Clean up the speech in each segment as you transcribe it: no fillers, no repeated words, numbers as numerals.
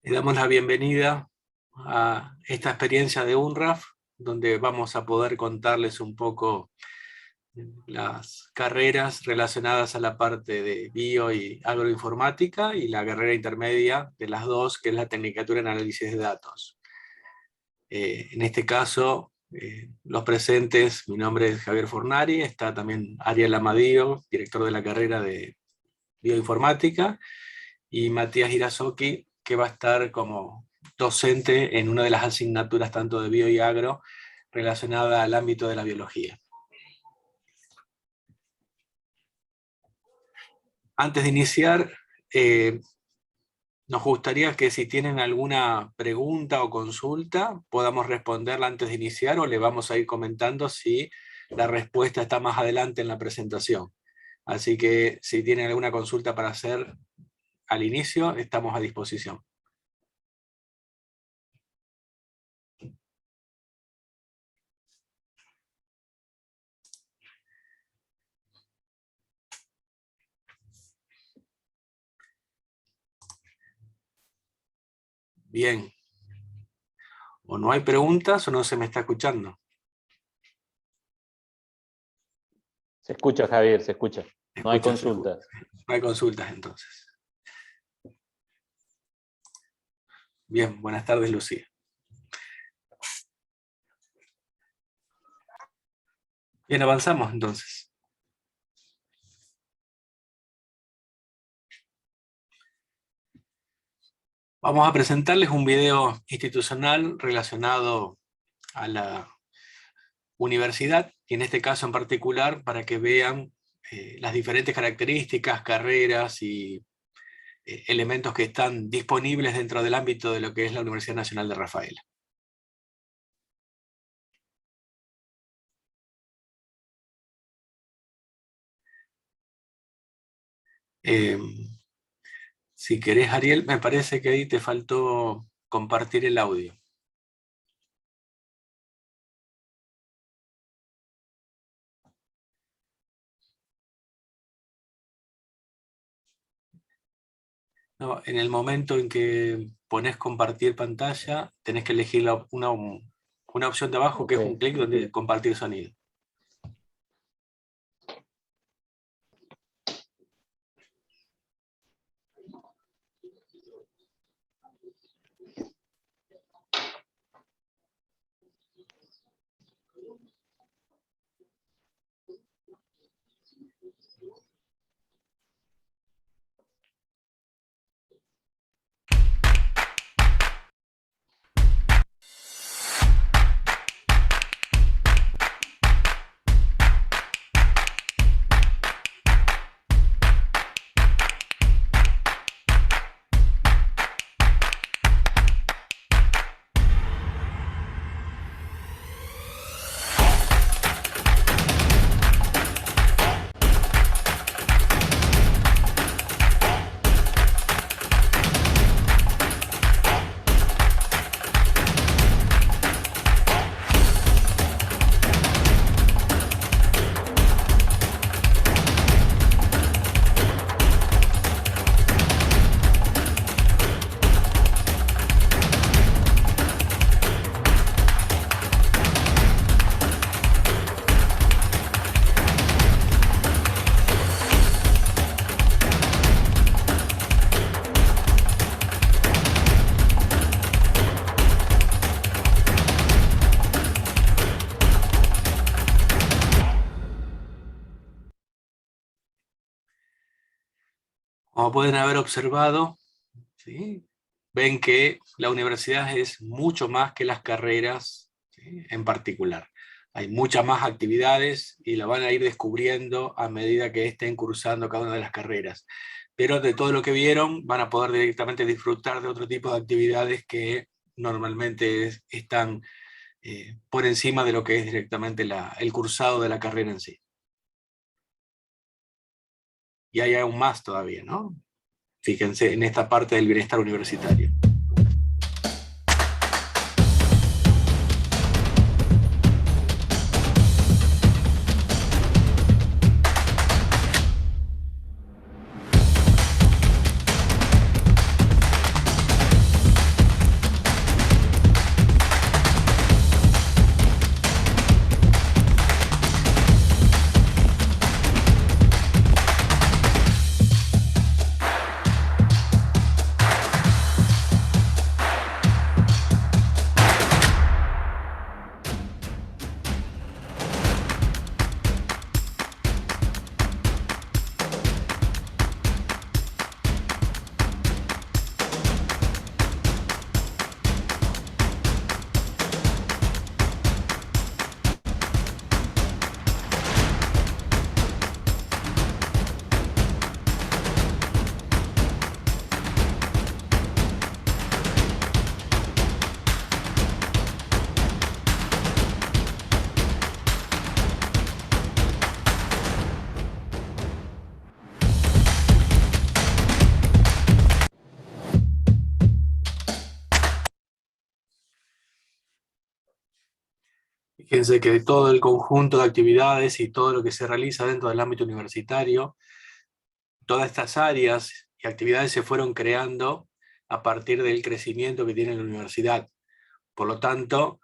Le damos la bienvenida a esta experiencia de UNRAF, donde vamos a poder contarles un poco las carreras relacionadas a la parte de bio y agroinformática y la carrera intermedia de las dos, que es la Tecnicatura en Análisis de Datos. En este caso, los presentes, mi nombre es Javier Fornari, está también Ariel Amadío, director de la carrera de bioinformática, y Matías Irazoki, que va a estar como docente en una de las asignaturas tanto de bio y agro relacionada al ámbito de la biología. Antes de iniciar, nos gustaría que si tienen alguna pregunta o consulta, podamos responderla antes de iniciar, o le vamos a ir comentando si la respuesta está más adelante en la presentación. Así que si tienen alguna consulta para hacer al inicio, estamos a disposición. Bien. O no hay preguntas o no se me está escuchando. Se escucha, Javier, se escucha. No hay Escucha, consultas. No hay consultas, entonces. Bien, buenas tardes, Lucía. Bien, avanzamos entonces. Vamos a presentarles un video institucional relacionado a la universidad, y en este caso en particular para que vean las diferentes características, carreras y elementos que están disponibles dentro del ámbito de lo que es la Universidad Nacional de Rafaela. Si querés, Ariel, me parece que ahí te faltó compartir el audio. No, en el momento en que pones compartir pantalla, tenés que elegir una opción de abajo, que es un clic donde compartir sonido. Como pueden haber observado, ¿sí?, ven que la universidad es mucho más que las carreras, ¿sí?, en particular. Hay muchas más actividades y la van a ir descubriendo a medida que estén cursando cada una de las carreras. Pero de todo lo que vieron van a poder directamente disfrutar de otro tipo de actividades que normalmente están por encima de lo que es directamente el cursado de la carrera en sí. Y hay aún más todavía, ¿no? Fíjense en esta parte del bienestar universitario. Fíjense que todo el conjunto de actividades y todo lo que se realiza dentro del ámbito universitario, todas estas áreas y actividades se fueron creando a partir del crecimiento que tiene la universidad. Por lo tanto,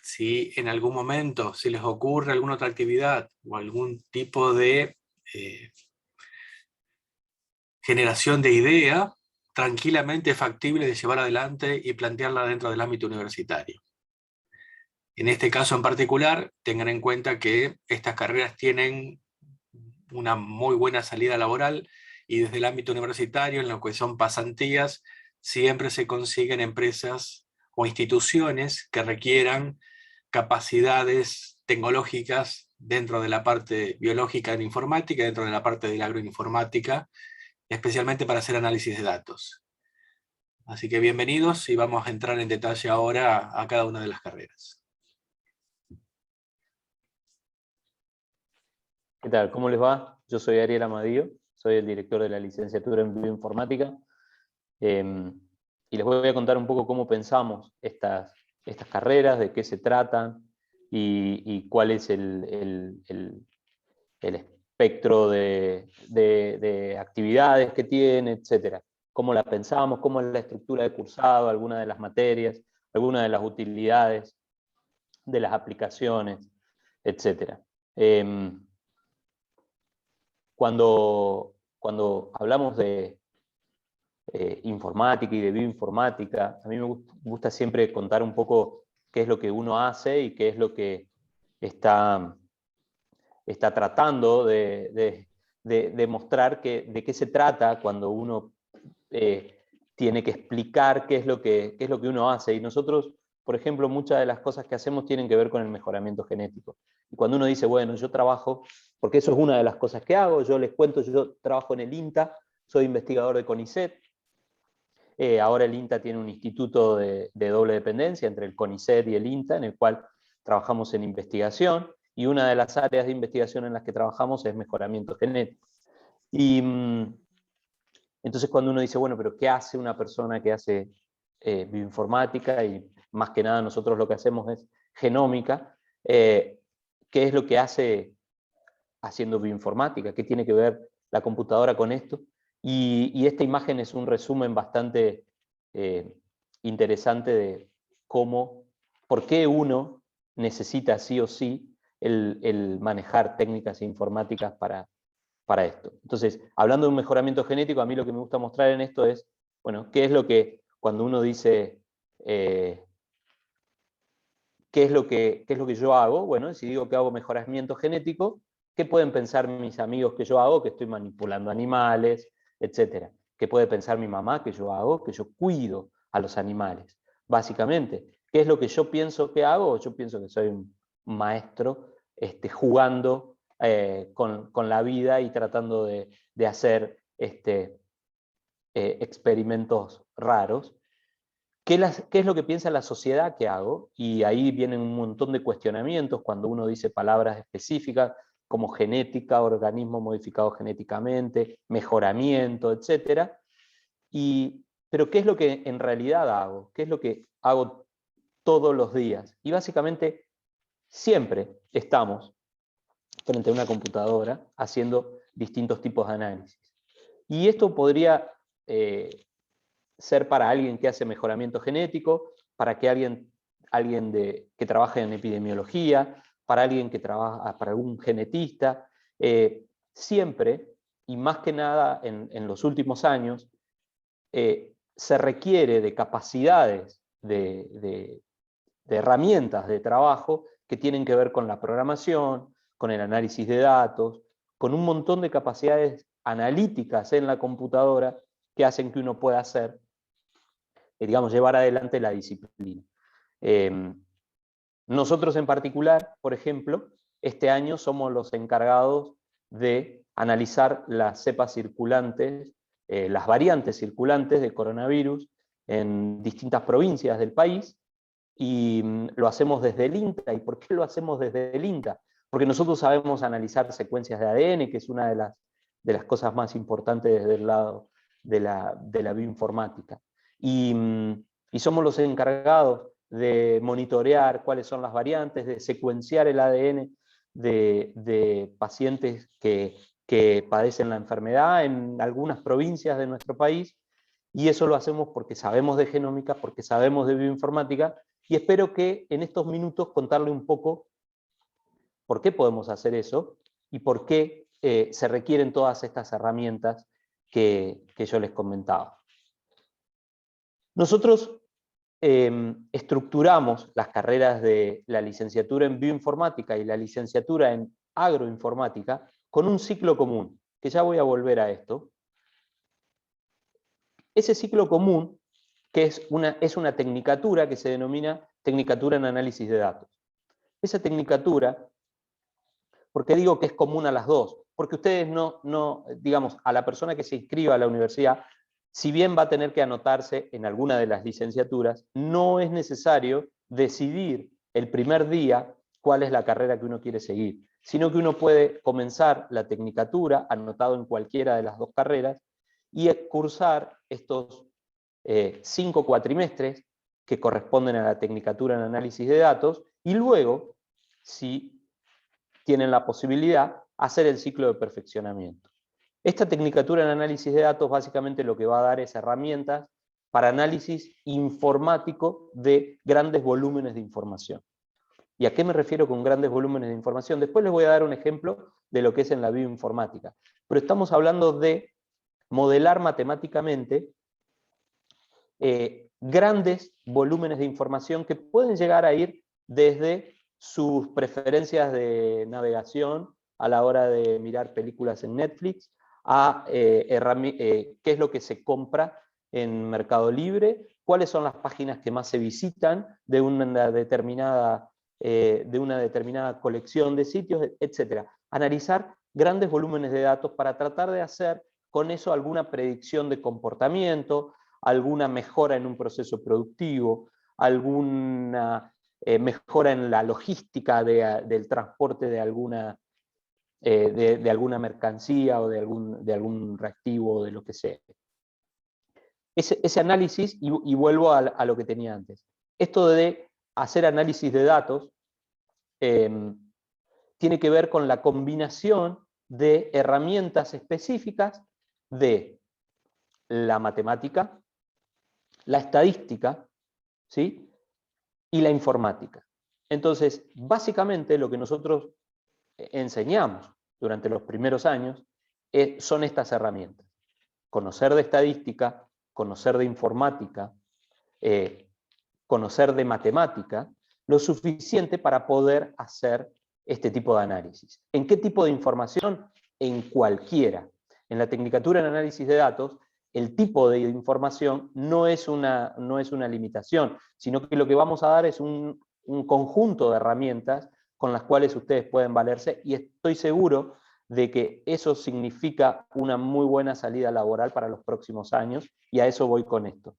si en algún momento se les ocurre alguna otra actividad o algún tipo de generación de idea, tranquilamente factible de llevar adelante y plantearla dentro del ámbito universitario. En este caso en particular, tengan en cuenta que estas carreras tienen una muy buena salida laboral y desde el ámbito universitario, en lo que son pasantías, siempre se consiguen empresas o instituciones que requieran capacidades tecnológicas dentro de la parte biológica en informática, dentro de la parte de la agroinformática, especialmente para hacer análisis de datos. Así que bienvenidos y vamos a entrar en detalle ahora a cada una de las carreras. ¿Qué tal? ¿Cómo les va? Yo soy Ariel Amadío, soy el director de la licenciatura en Bioinformática, y les voy a contar un poco cómo pensamos estas carreras, de qué se tratan y cuál es el espectro de actividades que tiene, etc. Cómo la pensamos, cómo es la estructura de cursado, algunas de las materias, algunas de las utilidades de las aplicaciones, etc. Cuando hablamos de informática y de bioinformática, a mí me gusta siempre contar un poco qué es lo que uno hace y qué es lo que está tratando de mostrar de qué se trata cuando uno tiene que explicar qué es lo que uno hace. Y nosotros, por ejemplo, muchas de las cosas que hacemos tienen que ver con el mejoramiento genético. Y cuando uno dice, bueno, yo trabajo, porque eso es una de las cosas que hago, yo les cuento, yo trabajo en el INTA, soy investigador de CONICET. Ahora el INTA tiene un instituto de doble dependencia entre el CONICET y el INTA, en el cual trabajamos en investigación, y una de las áreas de investigación en las que trabajamos es mejoramiento genético. Y entonces cuando uno dice, bueno, pero ¿qué hace una persona que hace bioinformática? Y más que nada nosotros lo que hacemos es genómica. ¿Qué es lo que hace haciendo bioinformática? ¿Qué tiene que ver la computadora con esto? Y esta imagen es un resumen bastante interesante de por qué uno necesita sí o sí el manejar técnicas informáticas para esto. Entonces, hablando de un mejoramiento genético, a mí lo que me gusta mostrar en esto es, bueno, qué es lo que, cuando uno dice, ¿qué es lo que yo hago? Bueno, si digo que hago mejoramiento genético, ¿qué pueden pensar mis amigos que yo hago? Que estoy manipulando animales, etcétera. ¿Qué puede pensar mi mamá que yo hago? Que yo cuido a los animales. Básicamente, ¿qué es lo que yo pienso que hago? Yo pienso que soy un maestro jugando con la vida y tratando de hacer experimentos raros. ¿Qué es lo que piensa la sociedad que hago? Y ahí vienen un montón de cuestionamientos cuando uno dice palabras específicas como genética, organismo modificado genéticamente, mejoramiento, etc. Pero ¿qué es lo que en realidad hago? ¿Qué es lo que hago todos los días? Y básicamente siempre estamos frente a una computadora haciendo distintos tipos de análisis. Y esto podría ser para alguien que hace mejoramiento genético, para que alguien que trabaje en epidemiología, para alguien que trabaja, para algún genetista. Siempre, y más que nada en los últimos años, se requiere de capacidades, de herramientas de trabajo que tienen que ver con la programación, con el análisis de datos, con un montón de capacidades analíticas en la computadora que hacen que uno pueda hacer, digamos, llevar adelante la disciplina. Nosotros en particular, por ejemplo, este año somos los encargados de analizar las cepas circulantes, las variantes circulantes de coronavirus en distintas provincias del país, y lo hacemos desde el INTA. ¿Y por qué lo hacemos desde el INTA? Porque nosotros sabemos analizar secuencias de ADN, que es una de las cosas más importantes desde el lado de la bioinformática. Y somos los encargados de monitorear cuáles son las variantes, de secuenciar el ADN de pacientes que padecen la enfermedad en algunas provincias de nuestro país, y eso lo hacemos porque sabemos de genómica, porque sabemos de bioinformática, y espero que en estos minutos contarle un poco por qué podemos hacer eso y por qué se requieren todas estas herramientas que yo les comentaba. Nosotros estructuramos las carreras de la licenciatura en bioinformática y la licenciatura en agroinformática con un ciclo común, que ya voy a volver a esto. Ese ciclo común, que es una tecnicatura que se denomina Tecnicatura en Análisis de Datos. Esa tecnicatura, ¿por qué digo que es común a las dos? Porque ustedes digamos, a la persona que se inscriba a la universidad, si bien va a tener que anotarse en alguna de las licenciaturas, no es necesario decidir el primer día cuál es la carrera que uno quiere seguir, sino que uno puede comenzar la tecnicatura anotado en cualquiera de las dos carreras y cursar estos 5 cuatrimestres que corresponden a la tecnicatura en análisis de datos, y luego, si tienen la posibilidad, hacer el ciclo de perfeccionamiento. Esta tecnicatura en análisis de datos básicamente lo que va a dar es herramientas para análisis informático de grandes volúmenes de información. ¿Y a qué me refiero con grandes volúmenes de información? Después les voy a dar un ejemplo de lo que es en la bioinformática. Pero estamos hablando de modelar matemáticamente grandes volúmenes de información que pueden llegar a ir desde sus preferencias de navegación a la hora de mirar películas en Netflix, a qué es lo que se compra en Mercado Libre, cuáles son las páginas que más se visitan de una determinada colección de sitios, etc. Analizar grandes volúmenes de datos para tratar de hacer con eso alguna predicción de comportamiento, alguna mejora en un proceso productivo, alguna mejora en la logística del transporte de alguna mercancía o de algún reactivo o de lo que sea. Ese análisis, y vuelvo a lo que tenía antes. Esto de hacer análisis de datos tiene que ver con la combinación de herramientas específicas de la matemática, la estadística, ¿sí?, y la informática. Entonces, básicamente lo que nosotros enseñamos durante los primeros años son estas herramientas. Conocer de estadística, conocer de informática, conocer de matemática, lo suficiente para poder hacer este tipo de análisis. ¿En qué tipo de información? En cualquiera. En la tecnicatura en análisis de datos, el tipo de información no es una limitación, sino que lo que vamos a dar es un conjunto de herramientas con las cuales ustedes pueden valerse, y estoy seguro de que eso significa una muy buena salida laboral para los próximos años, y a eso voy con esto.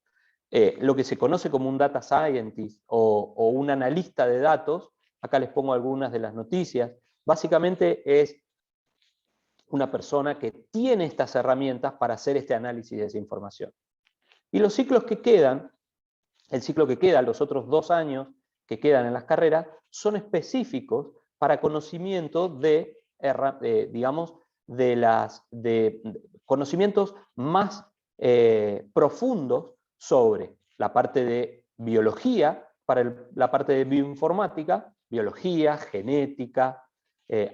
Lo que se conoce como un data scientist o un analista de datos, acá les pongo algunas de las noticias, básicamente es una persona que tiene estas herramientas para hacer este análisis de esa información. Y los ciclos que quedan, el ciclo que queda, los otros 2 años que quedan en las carreras, son específicos para conocimiento conocimientos más profundos sobre la parte de biología, para la parte de bioinformática, biología, genética,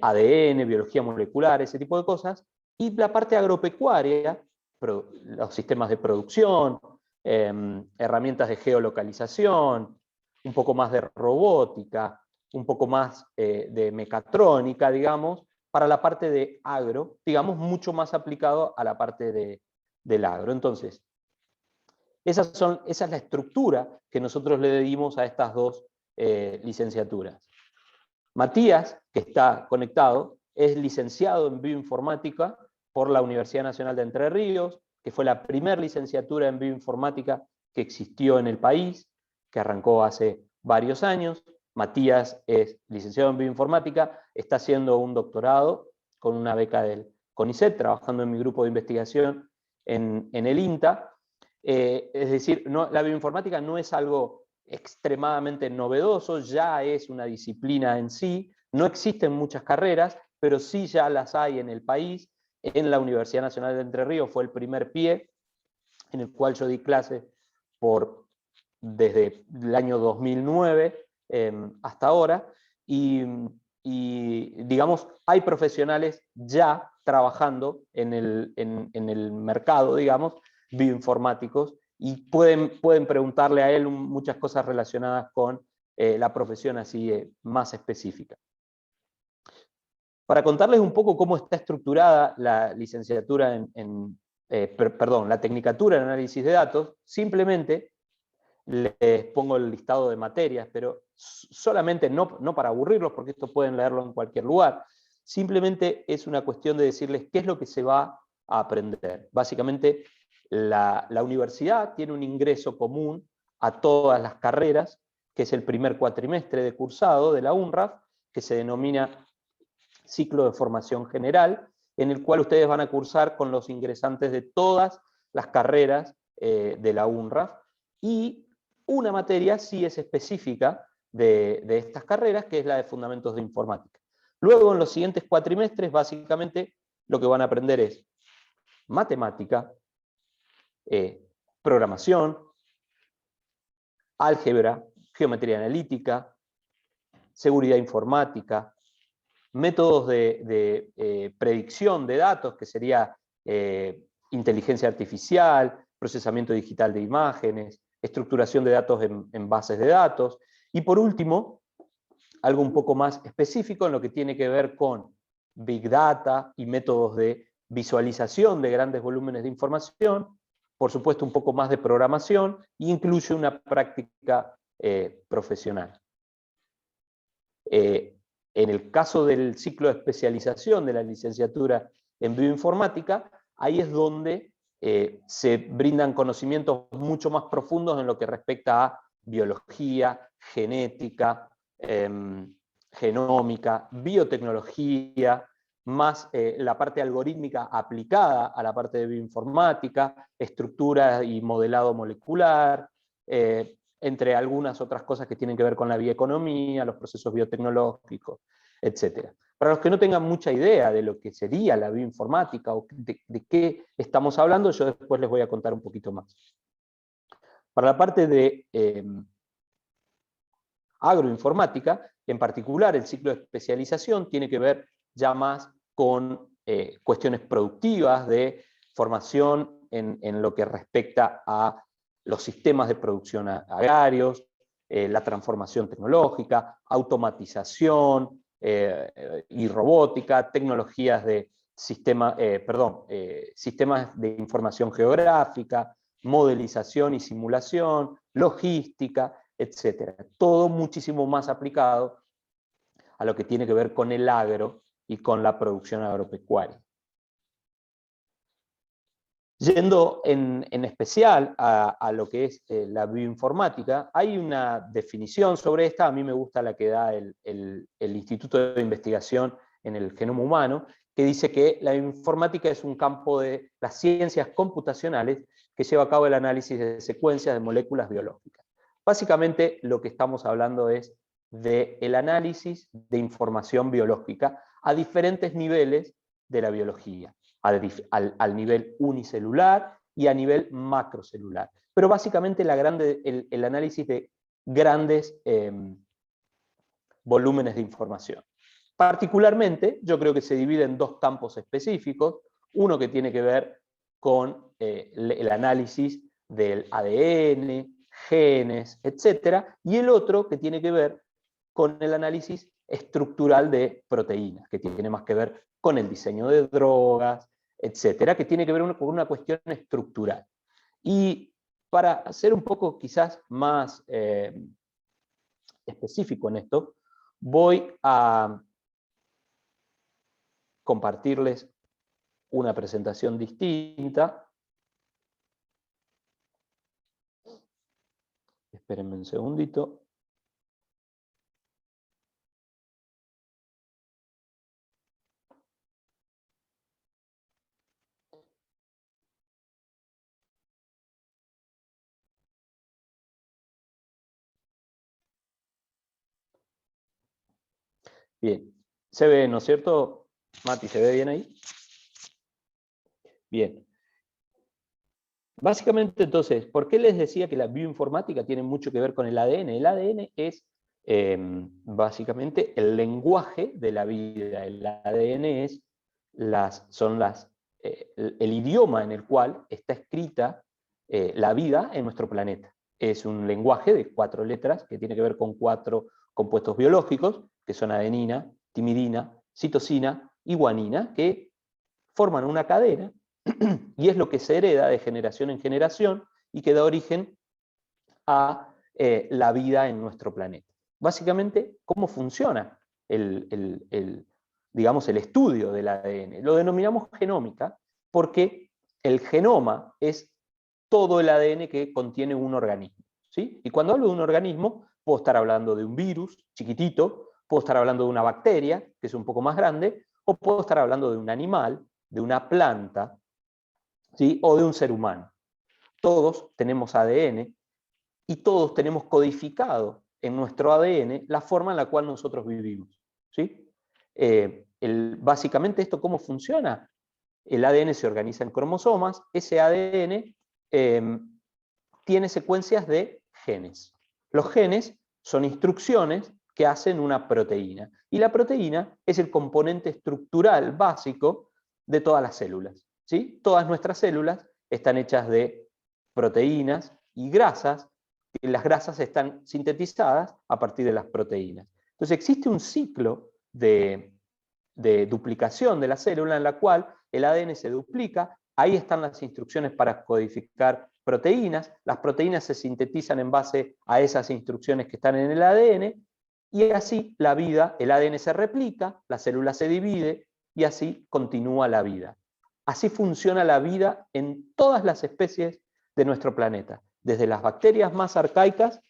ADN, biología molecular, ese tipo de cosas, y la parte agropecuaria, los sistemas de producción, herramientas de geolocalización, un poco más de robótica, un poco más de mecatrónica, digamos, para la parte de agro, digamos, mucho más aplicado a la parte del agro. Entonces, esa es la estructura que nosotros le dimos a estas 2 licenciaturas. Matías, que está conectado, es licenciado en bioinformática por la Universidad Nacional de Entre Ríos, que fue la primera licenciatura en bioinformática que existió en el país, que arrancó hace varios años. Matías es licenciado en bioinformática, está haciendo un doctorado con una beca del CONICET, trabajando en mi grupo de investigación en el INTA. Es decir, la bioinformática no es algo extremadamente novedoso, ya es una disciplina en sí, no existen muchas carreras, pero sí ya las hay en el país. En la Universidad Nacional de Entre Ríos fue el primer pie en el cual yo di clase desde el año 2009 hasta ahora, y digamos, hay profesionales ya trabajando en el mercado, digamos, bioinformáticos, y pueden preguntarle a él muchas cosas relacionadas con la profesión así más específica. Para contarles un poco cómo está estructurada la licenciatura la tecnicatura en análisis de datos, simplemente les pongo el listado de materias, pero solamente no para aburrirlos, porque esto pueden leerlo en cualquier lugar, simplemente es una cuestión de decirles qué es lo que se va a aprender. Básicamente, la universidad tiene un ingreso común a todas las carreras, que es el primer cuatrimestre de cursado de la UNRAF, que se denomina ciclo de formación general, en el cual ustedes van a cursar con los ingresantes de todas las carreras de la UNRAF, y una materia sí es específica de estas carreras, que es la de Fundamentos de Informática. Luego, en los siguientes cuatrimestres, básicamente, lo que van a aprender es matemática, programación, álgebra, geometría analítica, seguridad informática, métodos de predicción de datos, que sería inteligencia artificial, procesamiento digital de imágenes, estructuración de datos en bases de datos, y por último, algo un poco más específico en lo que tiene que ver con Big Data y métodos de visualización de grandes volúmenes de información, por supuesto un poco más de programación, e incluye una práctica profesional. En el caso del ciclo de especialización de la licenciatura en bioinformática, ahí es donde se brindan conocimientos mucho más profundos en lo que respecta a biología, genética, genómica, biotecnología, más la parte algorítmica aplicada a la parte de bioinformática, estructura y modelado molecular, entre algunas otras cosas que tienen que ver con la bioeconomía, los procesos biotecnológicos, etc. Para los que no tengan mucha idea de lo que sería la bioinformática o de qué estamos hablando, yo después les voy a contar un poquito más. Para la parte de agroinformática, en particular el ciclo de especialización tiene que ver ya más con cuestiones productivas de formación en lo que respecta a los sistemas de producción agrarios, la transformación tecnológica, automatización y robótica, tecnologías de sistemas de información geográfica, modelización y simulación, logística, etcétera. Todo muchísimo más aplicado a lo que tiene que ver con el agro y con la producción agropecuaria. Yendo en especial a lo que es la bioinformática, hay una definición sobre esta, a mí me gusta la que da el Instituto de Investigación en el Genoma Humano, que dice que la informática es un campo de las ciencias computacionales que lleva a cabo el análisis de secuencias de moléculas biológicas. Básicamente lo que estamos hablando es del análisis de información biológica a diferentes niveles de la biología. Al nivel unicelular y a nivel macrocelular. Pero básicamente el análisis de grandes volúmenes de información. Particularmente, yo creo que se divide en dos campos específicos, uno que tiene que ver con el análisis del ADN, genes, etc., y el otro que tiene que ver con el análisis estructural de proteínas, que tiene más que ver con el diseño de drogas, etcétera, que tiene que ver con una cuestión estructural. Y para ser un poco quizás más específico en esto, voy a compartirles una presentación distinta. Espérenme un segundito. Bien. ¿Se ve, no es cierto, Mati? ¿Se ve bien ahí? Bien. Básicamente, entonces, ¿por qué les decía que la bioinformática tiene mucho que ver con el ADN? El ADN es básicamente el lenguaje de la vida. El ADN es el idioma en el cual está escrita la vida en nuestro planeta. Es un lenguaje de 4 letras que tiene que ver con 4 compuestos biológicos, que son adenina, timidina, citosina y guanina, que forman una cadena y es lo que se hereda de generación en generación y que da origen a la vida en nuestro planeta. Básicamente, ¿cómo funciona digamos, el estudio del ADN? Lo denominamos genómica porque el genoma es todo el ADN que contiene un organismo, ¿sí? Y cuando hablo de un organismo, puedo estar hablando de un virus chiquitito, puedo estar hablando de una bacteria, que es un poco más grande, o puedo estar hablando de un animal, de una planta, ¿sí? O de un ser humano. Todos tenemos ADN y todos tenemos codificado en nuestro ADN la forma en la cual nosotros vivimos, ¿sí? Básicamente, ¿esto cómo funciona? El ADN se organiza en cromosomas, ese ADN tiene secuencias de genes. Los genes son instrucciones que hacen una proteína, y la proteína es el componente estructural básico de todas las células, ¿sí? Todas nuestras células están hechas de proteínas y grasas, y las grasas están sintetizadas a partir de las proteínas. Entonces existe un ciclo de duplicación de la célula en la cual el ADN se duplica, ahí están las instrucciones para codificar proteínas, las proteínas se sintetizan en base a esas instrucciones que están en el ADN, y así la vida, el ADN se replica, la célula se divide, y así continúa la vida. Así funciona la vida en todas las especies de nuestro planeta, desde las bacterias más arcaicas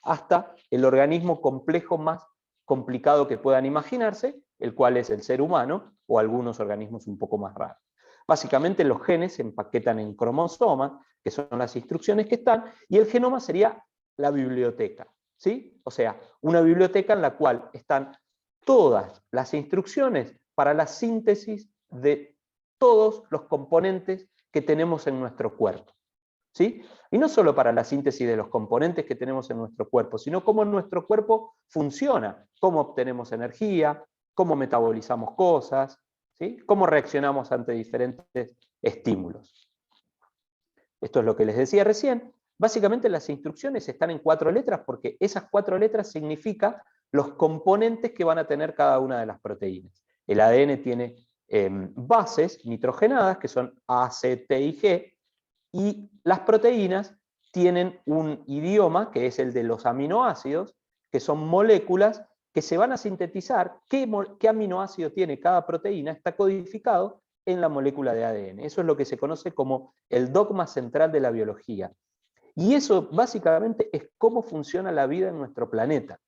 hasta el organismo complejo más complicado que puedan imaginarse, el cual es el ser humano o algunos organismos un poco más raros. Básicamente los genes se empaquetan en cromosomas, que son las instrucciones que están, y el genoma sería la biblioteca, ¿sí? O sea, una biblioteca en la cual están todas las instrucciones para la síntesis de todos los componentes que tenemos en nuestro cuerpo, ¿sí? Y no solo para la síntesis de los componentes que tenemos en nuestro cuerpo, sino cómo nuestro cuerpo funciona, cómo obtenemos energía, cómo metabolizamos cosas, ¿sí? Cómo reaccionamos ante diferentes estímulos. Esto es lo que les decía recién. Básicamente las instrucciones están en 4 letras porque esas 4 letras significan los componentes que van a tener cada una de las proteínas. El ADN tiene bases nitrogenadas, que son A, C, T y G, y las proteínas tienen un idioma, que es el de los aminoácidos, que son moléculas que se van a sintetizar. ¿Qué aminoácido tiene cada proteína? Está codificado en la molécula de ADN. Eso es lo que se conoce como el dogma central de la biología. Y eso básicamente es cómo funciona la vida en nuestro planeta.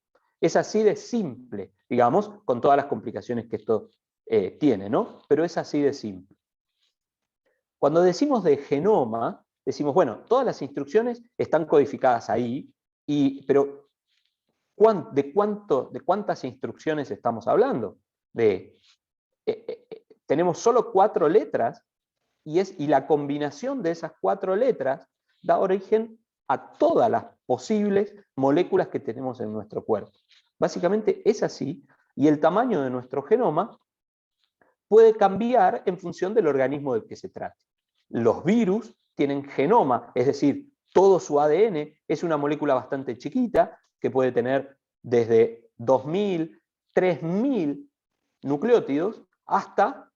Es así de simple, digamos, con todas las complicaciones que esto tiene, ¿no? Pero es así de simple. Cuando decimos de genoma, decimos, bueno, todas las instrucciones están codificadas ahí, pero ¿de cuántas instrucciones estamos hablando? Tenemos solo 4 letras y la combinación de esas 4 letras da origen a todas las posibles moléculas que tenemos en nuestro cuerpo. Básicamente es así, y el tamaño de nuestro genoma puede cambiar en función del organismo del que se trate. Los virus tienen genoma, es decir, todo su ADN es una molécula bastante chiquita, que puede tener desde 2000, 3000 nucleótidos hasta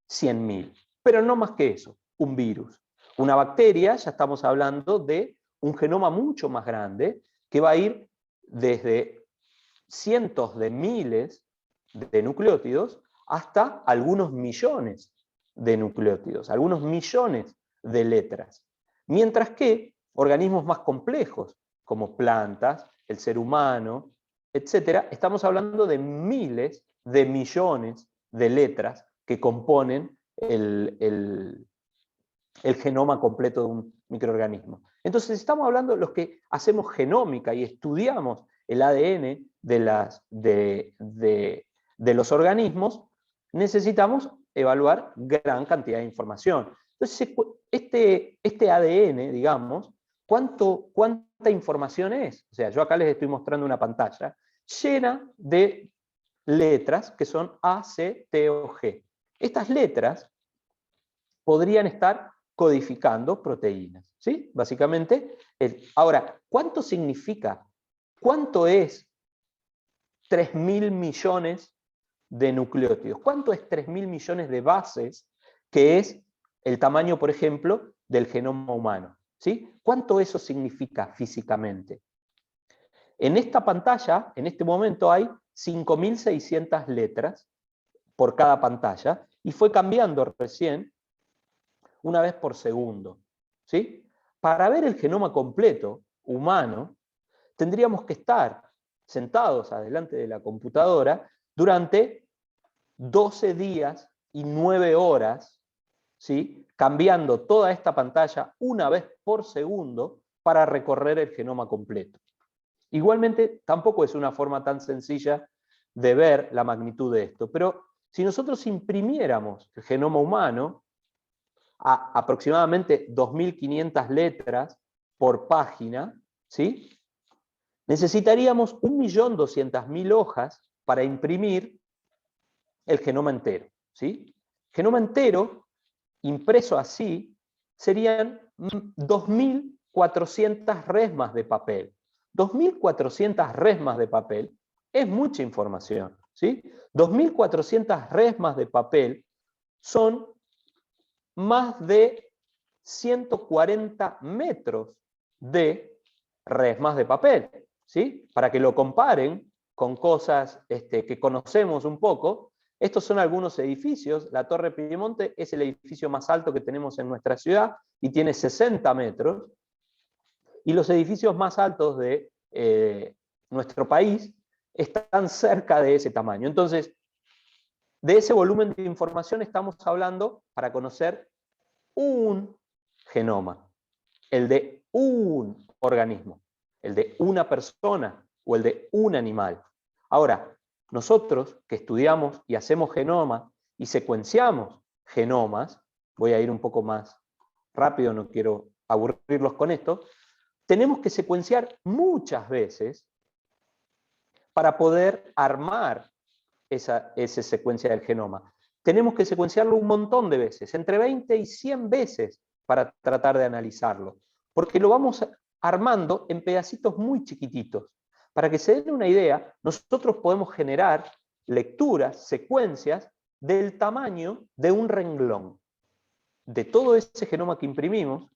100.000. Pero no más que eso, un virus. Una bacteria, ya estamos hablando de un genoma mucho más grande, que va a ir desde cientos de miles de nucleótidos hasta algunos millones de nucleótidos, algunos millones de letras. Mientras que organismos más complejos, como plantas, el ser humano, etc., estamos hablando de miles de millones de letras que componen el genoma completo de un microorganismo. Entonces estamos hablando de los que hacemos genómica y estudiamos el ADN de los organismos, necesitamos evaluar gran cantidad de información. Entonces, este ADN, digamos, ¿cuánta información es? O sea, yo acá les estoy mostrando una pantalla llena de letras que son A, C, T o G. Estas letras podrían estar codificando proteínas, ¿sí? Básicamente, ahora, ¿cuánto significa? ¿Cuánto es 3.000 millones de nucleótidos? ¿Cuánto es 3.000 millones de bases, que es el tamaño, por ejemplo, del genoma humano? ¿Sí? ¿Cuánto eso significa físicamente? En esta pantalla, en este momento, hay 5.600 letras por cada pantalla, y fue cambiando recién una vez por segundo. ¿Sí? Para ver el genoma completo humano, tendríamos que estar sentados adelante de la computadora durante 12 días y 9 horas, ¿sí? Cambiando toda esta pantalla una vez por segundo para recorrer el genoma completo. Igualmente, tampoco es una forma tan sencilla de ver la magnitud de esto, pero si nosotros imprimiéramos el genoma humano a aproximadamente 2.500 letras por página, ¿sí? Necesitaríamos 1.200.000 hojas para imprimir el genoma entero, ¿sí? Genoma entero, impreso así, serían 2.400 resmas de papel. 2.400 resmas de papel es mucha información, ¿sí? 2.400 resmas de papel son más de 140 metros de resmas de papel, ¿sí? Para que lo comparen con cosas que conocemos un poco, estos son algunos edificios. La Torre Piemonte es el edificio más alto que tenemos en nuestra ciudad y tiene 60 metros. Y los edificios más altos de nuestro país están cerca de ese tamaño. Entonces, de ese volumen de información estamos hablando para conocer un genoma, el de un organismo, el de una persona o el de un animal. Ahora, nosotros que estudiamos y hacemos genoma y secuenciamos genomas, voy a ir un poco más rápido, no quiero aburrirlos con esto, tenemos que secuenciar muchas veces para poder armar esa secuencia del genoma. Tenemos que secuenciarlo un montón de veces, entre 20 y 100 veces para tratar de analizarlo, porque lo vamos armando en pedacitos muy chiquititos. Para que se den una idea, nosotros podemos generar lecturas, secuencias del tamaño de un renglón. De todo ese genoma que imprimimos,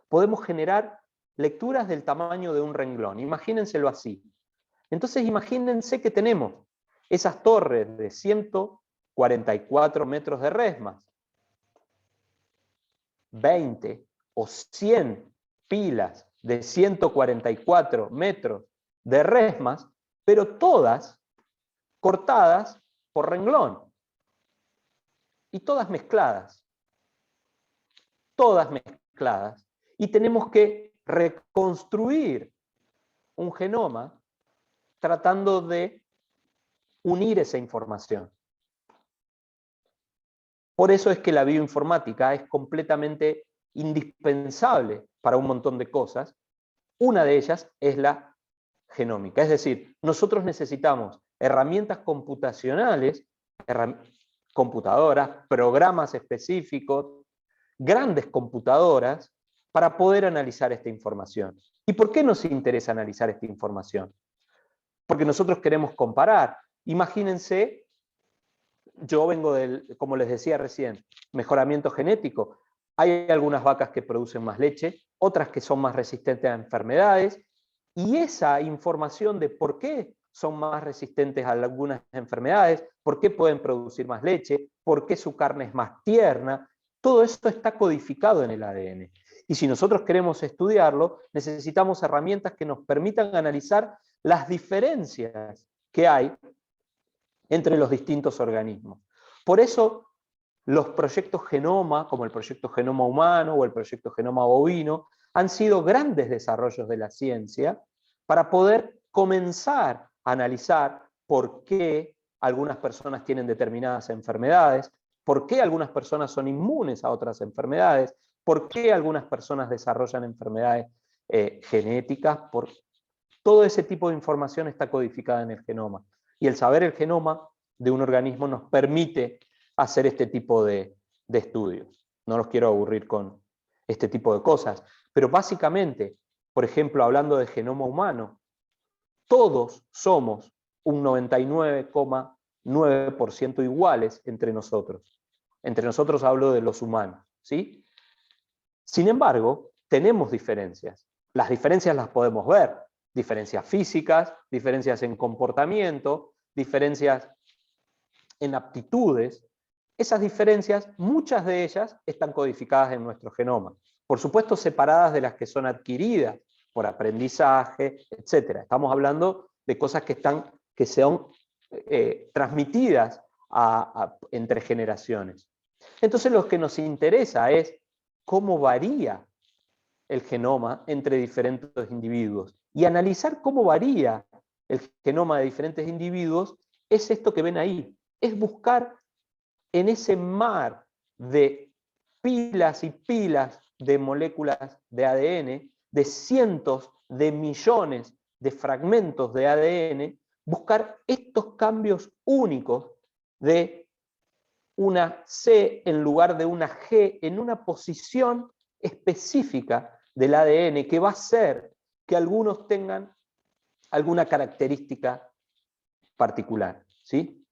podemos generar lecturas del tamaño de un renglón. Imagínenselo así. Entonces imagínense que tenemos esas torres de 144 metros de resmas, 20 o 100 pilas de 144 metros de resmas, pero todas cortadas por renglón. Y todas mezcladas. Todas mezcladas. Y tenemos que reconstruir un genoma tratando de unir esa información. Por eso es que la bioinformática es completamente indispensable para un montón de cosas. Una de ellas es la genómica. Es decir, nosotros necesitamos herramientas computacionales, computadoras, programas específicos, grandes computadoras para poder analizar esta información. ¿Y por qué nos interesa analizar esta información? Porque nosotros queremos comparar. Imagínense, yo vengo del, como les decía recién, mejoramiento genético. Hay algunas vacas que producen más leche, otras que son más resistentes a enfermedades, y esa información de por qué son más resistentes a algunas enfermedades, por qué pueden producir más leche, por qué su carne es más tierna, todo esto está codificado en el ADN. Y si nosotros queremos estudiarlo, necesitamos herramientas que nos permitan analizar las diferencias que hay entre los distintos organismos. Por eso, los proyectos Genoma, como el proyecto Genoma Humano o el proyecto Genoma Bovino, han sido grandes desarrollos de la ciencia para poder comenzar a analizar por qué algunas personas tienen determinadas enfermedades, por qué algunas personas son inmunes a otras enfermedades, por qué algunas personas desarrollan enfermedades genéticas. Todo ese tipo de información está codificada en el genoma. Y el saber el genoma de un organismo nos permite hacer este tipo de estudios. No los quiero aburrir con este tipo de cosas, pero básicamente, por ejemplo, hablando del genoma humano, todos somos un 99,9% iguales entre nosotros. Entre nosotros hablo de los humanos, ¿sí? Sin embargo, tenemos diferencias. Las diferencias las podemos ver. Diferencias físicas, diferencias en comportamiento, diferencias en aptitudes. Esas diferencias, muchas de ellas están codificadas en nuestro genoma. Por supuesto, separadas de las que son adquiridas por aprendizaje, etc. Estamos hablando de cosas que son transmitidas entre generaciones. Entonces, lo que nos interesa es cómo varía el genoma entre diferentes individuos. Y analizar cómo varía el genoma de diferentes individuos es esto que ven ahí. Es buscar en ese mar de pilas y pilas de moléculas de ADN, de cientos de millones de fragmentos de ADN, buscar estos cambios únicos de una C en lugar de una G en una posición específica del ADN que va a hacer que algunos tengan alguna característica particular, ¿sí?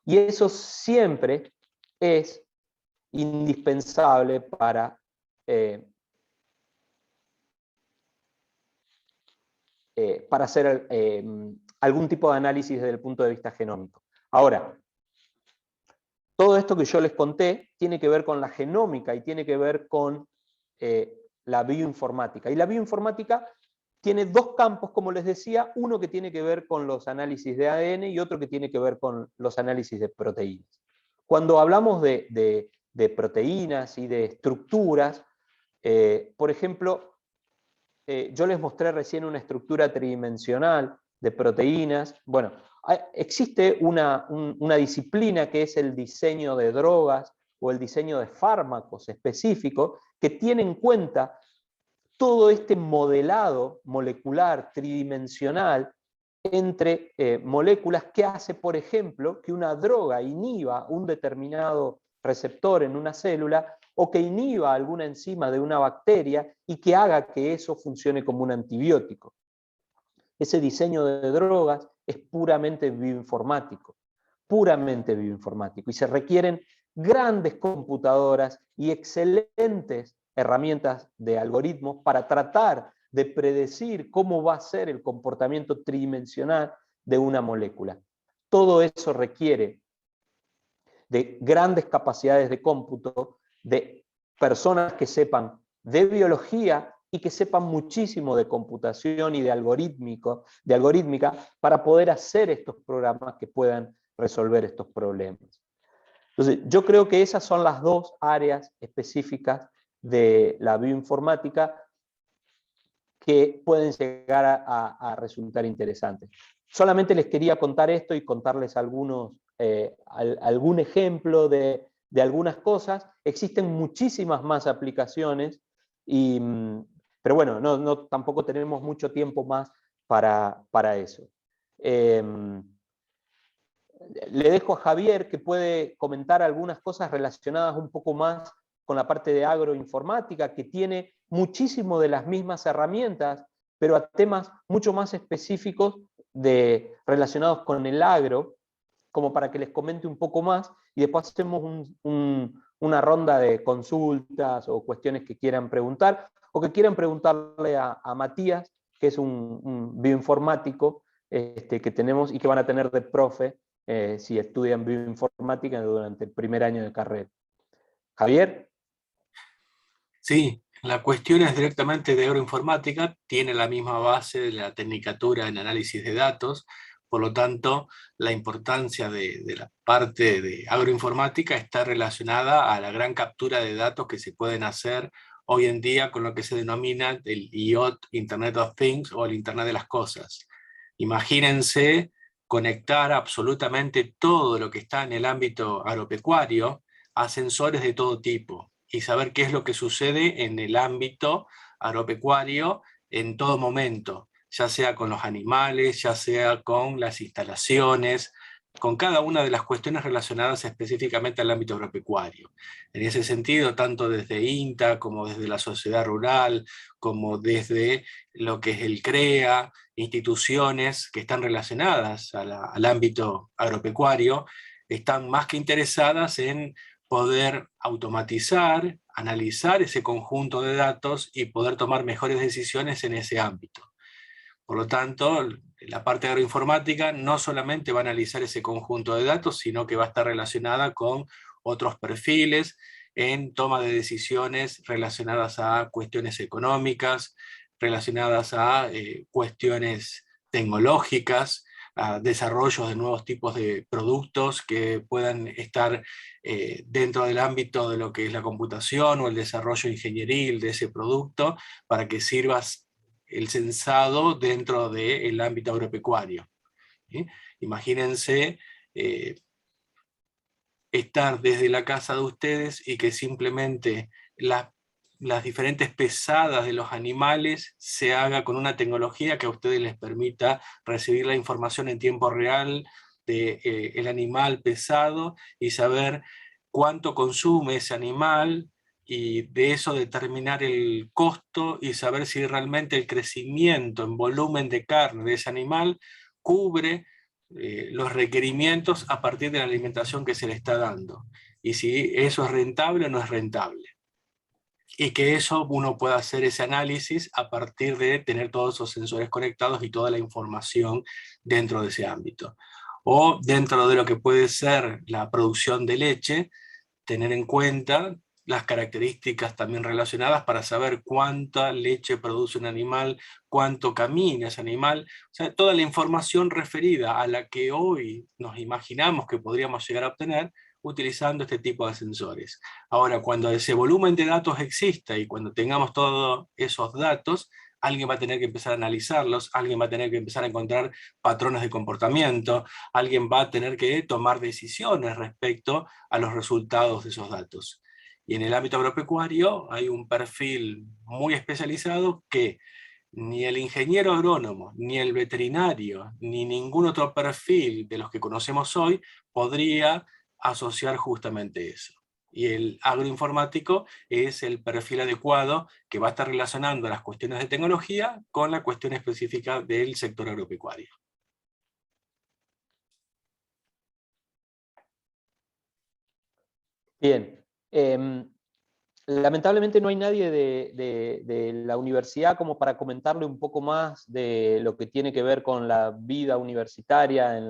Y eso siempre es indispensable para hacer algún tipo de análisis desde el punto de vista genómico. Ahora, todo esto que yo les conté tiene que ver con la genómica y tiene que ver con la bioinformática. Y la bioinformática tiene dos campos, como les decía, uno que tiene que ver con los análisis de ADN y otro que tiene que ver con los análisis de proteínas. Cuando hablamos de proteínas y de estructuras, por ejemplo, yo les mostré recién una estructura tridimensional de proteínas. Bueno, existe una disciplina que es el diseño de drogas o el diseño de fármacos específicos que tiene en cuenta todo este modelado molecular tridimensional entre moléculas que hace, por ejemplo, que una droga inhiba un determinado receptor en una célula o que inhiba alguna enzima de una bacteria y que haga que eso funcione como un antibiótico. Ese diseño de drogas es puramente bioinformático, y se requieren grandes computadoras y excelentes herramientas de algoritmos para tratar de predecir cómo va a ser el comportamiento tridimensional de una molécula. Todo eso requiere de grandes capacidades de cómputo, de personas que sepan de biología y que sepan muchísimo de computación y de algorítmica para poder hacer estos programas que puedan resolver estos problemas. Entonces, yo creo que esas son las dos áreas específicas de la bioinformática que pueden llegar a resultar interesantes. Solamente les quería contar esto y contarles algún ejemplo de algunas cosas. Existen muchísimas más aplicaciones, pero bueno, tampoco tenemos mucho tiempo más para eso. Le dejo a Javier que puede comentar algunas cosas relacionadas un poco más con la parte de agroinformática, que tiene muchísimo de las mismas herramientas, pero a temas mucho más específicos relacionados con el agro, como para que les comente un poco más, y después hacemos una ronda de consultas o cuestiones que quieran preguntar, o que quieran preguntarle a Matías, que es un bioinformático que tenemos y que van a tener de profe si estudian bioinformática durante el primer año de carrera. Javier. Sí, la cuestión es directamente de agroinformática, tiene la misma base de la tecnicatura en análisis de datos, por lo tanto, la importancia de la parte de agroinformática está relacionada a la gran captura de datos que se pueden hacer hoy en día con lo que se denomina el IoT, Internet of Things, o el Internet de las Cosas. Imagínense conectar absolutamente todo lo que está en el ámbito agropecuario a sensores de todo tipo y saber qué es lo que sucede en el ámbito agropecuario en todo momento, ya sea con los animales, ya sea con las instalaciones, con cada una de las cuestiones relacionadas específicamente al ámbito agropecuario. En ese sentido, tanto desde INTA como desde la sociedad rural, como desde lo que es el CREA, instituciones que están relacionadas al ámbito agropecuario, están más que interesadas en poder automatizar, analizar ese conjunto de datos y poder tomar mejores decisiones en ese ámbito. Por lo tanto, la parte agroinformática no solamente va a analizar ese conjunto de datos, sino que va a estar relacionada con otros perfiles en toma de decisiones relacionadas a cuestiones económicas, relacionadas a cuestiones tecnológicas, a desarrollos de nuevos tipos de productos que puedan estar dentro del ámbito de lo que es la computación o el desarrollo ingenieril de ese producto para que sirva el censado dentro del ámbito agropecuario. ¿Sí? Imagínense estar desde la casa de ustedes y que simplemente las diferentes pesadas de los animales se haga con una tecnología que a ustedes les permita recibir la información en tiempo real del animal pesado y saber cuánto consume ese animal, y de eso determinar el costo y saber si realmente el crecimiento en volumen de carne de ese animal cubre los requerimientos a partir de la alimentación que se le está dando, y si eso es rentable o no es rentable. Y que eso uno pueda hacer ese análisis a partir de tener todos esos sensores conectados y toda la información dentro de ese ámbito. O dentro de lo que puede ser la producción de leche, tener en cuenta las características también relacionadas para saber cuánta leche produce un animal, cuánto camina ese animal, o sea, toda la información referida a la que hoy nos imaginamos que podríamos llegar a obtener utilizando este tipo de sensores. Ahora, cuando ese volumen de datos exista y cuando tengamos todos esos datos, alguien va a tener que empezar a analizarlos, alguien va a tener que empezar a encontrar patrones de comportamiento, alguien va a tener que tomar decisiones respecto a los resultados de esos datos. Y en el ámbito agropecuario hay un perfil muy especializado que ni el ingeniero agrónomo, ni el veterinario, ni ningún otro perfil de los que conocemos hoy podría asociar justamente eso. Y el agroinformático es el perfil adecuado que va a estar relacionando las cuestiones de tecnología con la cuestión específica del sector agropecuario. Bien. Lamentablemente no hay nadie de la universidad como para comentarle un poco más de lo que tiene que ver con la vida universitaria en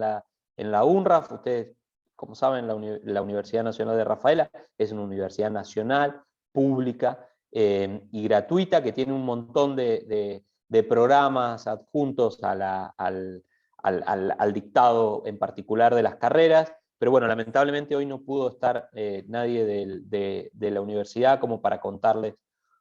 la UNRAF. Ustedes, como saben, la Universidad Nacional de Rafaela es una universidad nacional, pública y gratuita, que tiene un montón de programas adjuntos al dictado en particular de las carreras. Pero bueno, lamentablemente hoy no pudo estar nadie de la universidad como para contarles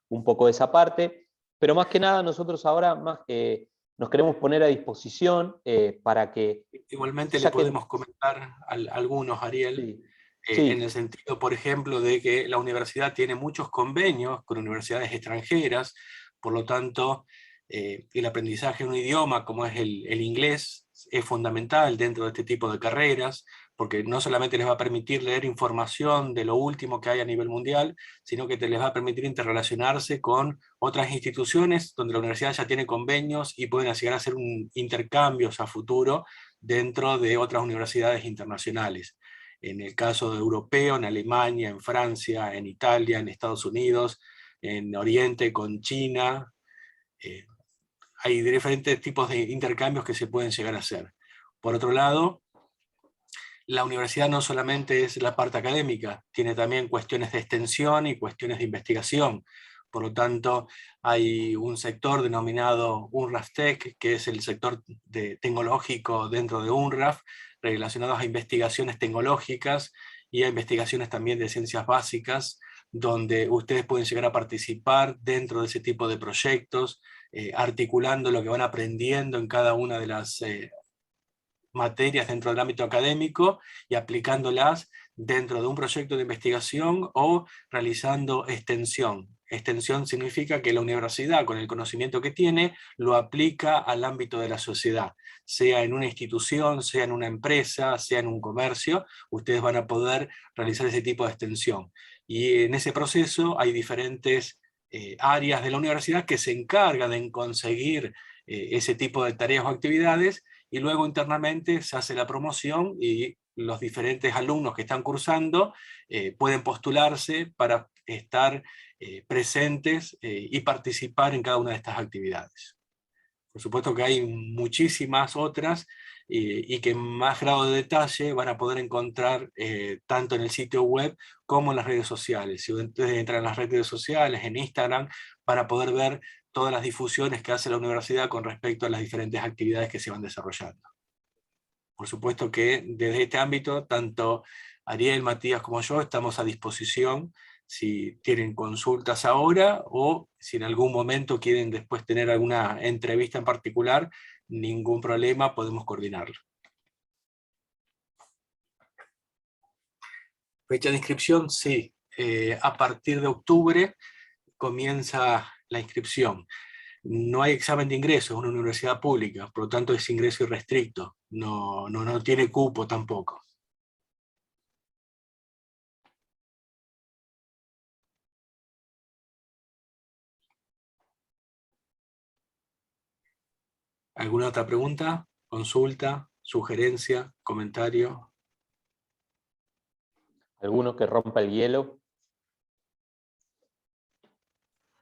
un poco de esa parte. Pero más que nada nosotros ahora nos queremos poner a disposición para que, Igualmente le ya que... podemos comentar a algunos, Ariel, Sí, en el sí, sentido, por ejemplo, de que la universidad tiene muchos convenios con universidades extranjeras, por lo tanto, el aprendizaje de un idioma como es el inglés es fundamental dentro de este tipo de carreras, porque no solamente les va a permitir leer información de lo último que hay a nivel mundial, sino que les va a permitir interrelacionarse con otras instituciones donde la universidad ya tiene convenios y pueden llegar a hacer intercambios a futuro dentro de otras universidades internacionales. En el caso de europeo, en Alemania, en Francia, en Italia, en Estados Unidos, en Oriente con China. Hay diferentes tipos de intercambios que se pueden llegar a hacer. Por otro lado, la universidad no solamente es la parte académica, tiene también cuestiones de extensión y cuestiones de investigación. Por lo tanto, hay un sector denominado UNRAF Tech, que es el sector tecnológico dentro de UNRAF, relacionados a investigaciones tecnológicas y a investigaciones también de ciencias básicas, donde ustedes pueden llegar a participar dentro de ese tipo de proyectos articulando lo que van aprendiendo en cada una de las materias dentro del ámbito académico y aplicándolas dentro de un proyecto de investigación o realizando extensión. Extensión significa que la universidad, con el conocimiento que tiene, lo aplica al ámbito de la sociedad, sea en una institución, sea en una empresa, sea en un comercio, ustedes van a poder realizar ese tipo de extensión. Y en ese proceso hay diferentes áreas de la universidad que se encargan de conseguir ese tipo de tareas o actividades, y luego internamente se hace la promoción y los diferentes alumnos que están cursando pueden postularse para estar presentes y participar en cada una de estas actividades. Por supuesto que hay muchísimas otras y que en más grado de detalle van a poder encontrar tanto en el sitio web como en las redes sociales. Si ustedes entran en las redes sociales, en Instagram, van a poder ver todas las difusiones que hace la universidad con respecto a las diferentes actividades que se van desarrollando. Por supuesto que desde este ámbito, tanto Ariel, Matías como yo estamos a disposición si tienen consultas ahora o si en algún momento quieren después tener alguna entrevista en particular, ningún problema, podemos coordinarlo. Fecha de inscripción, sí. A partir de octubre comienza la inscripción. No hay examen de ingreso, es una universidad pública, por lo tanto es ingreso irrestricto, no tiene cupo tampoco. ¿Alguna otra pregunta, consulta, sugerencia, comentario? ¿Alguno que rompa el hielo?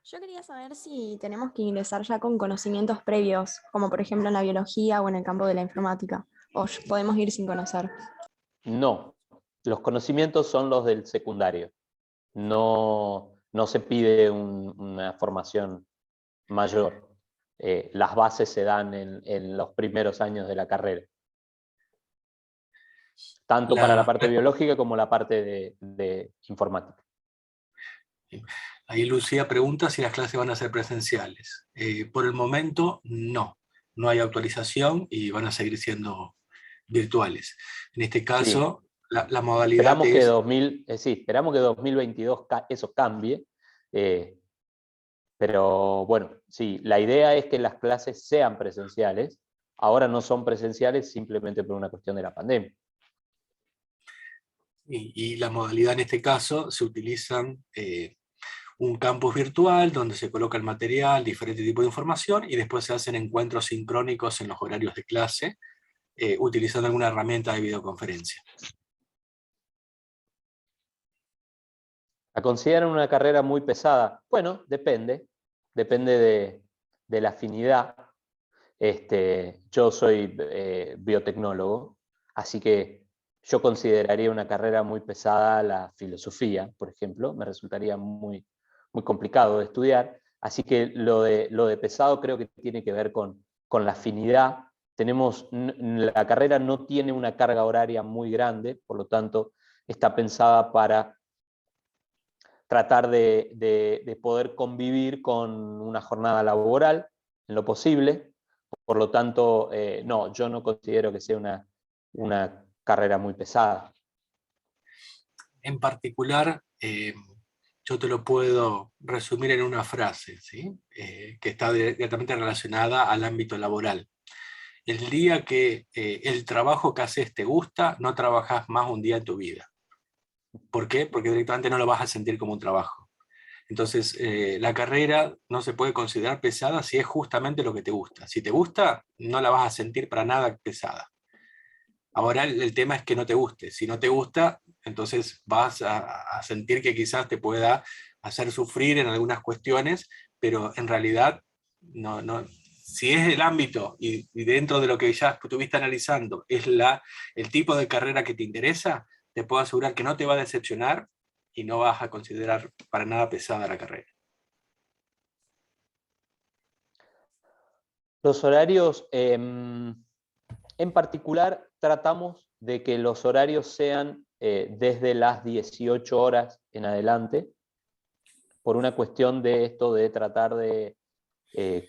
Yo quería saber si tenemos que ingresar ya con conocimientos previos, como por ejemplo en la biología o en el campo de la informática, o podemos ir sin conocer. No, los conocimientos son los del secundario. No se pide una formación mayor. Las bases se dan en los primeros años de la carrera. Tanto para la parte biológica como la parte de informática. Ahí Lucía pregunta si las clases van a ser presenciales. Por el momento, no hay actualización y van a seguir siendo virtuales. En este caso, sí, la modalidad esperamos que 2022 eso cambie, pero bueno, sí, la idea es que las clases sean presenciales. Ahora no son presenciales simplemente por una cuestión de la pandemia. Y la modalidad en este caso se utilizan un campus virtual donde se coloca el material, diferente tipo de información, y después se hacen encuentros sincrónicos en los horarios de clase, utilizando alguna herramienta de videoconferencia. ¿La consideran una carrera muy pesada? Bueno, depende de la afinidad. Yo soy biotecnólogo, así que yo consideraría una carrera muy pesada la filosofía, por ejemplo, me resultaría muy complicado de estudiar, así que lo de pesado creo que tiene que ver con la afinidad. La carrera no tiene una carga horaria muy grande, por lo tanto está pensada para tratar de poder convivir con una jornada laboral en lo posible. Por lo tanto, no, yo no considero que sea una carrera muy pesada. En particular, yo te lo puedo resumir en una frase, ¿sí? Que está directamente relacionada al ámbito laboral. El día que el trabajo que haces te gusta, no trabajas más un día en tu vida. ¿Por qué? Porque directamente no lo vas a sentir como un trabajo. Entonces, la carrera no se puede considerar pesada si es justamente lo que te gusta. Si te gusta, no la vas a sentir para nada pesada. Ahora el tema es que no te guste. Si no te gusta, entonces vas a sentir que quizás te pueda hacer sufrir en algunas cuestiones, pero en realidad no. Si es el ámbito y dentro de lo que ya estuviste analizando es el tipo de carrera que te interesa, te puedo asegurar que no te va a decepcionar y no vas a considerar para nada pesada la carrera. Los horarios, en particular, tratamos de que los horarios sean desde las 18 horas en adelante, por una cuestión de esto de tratar de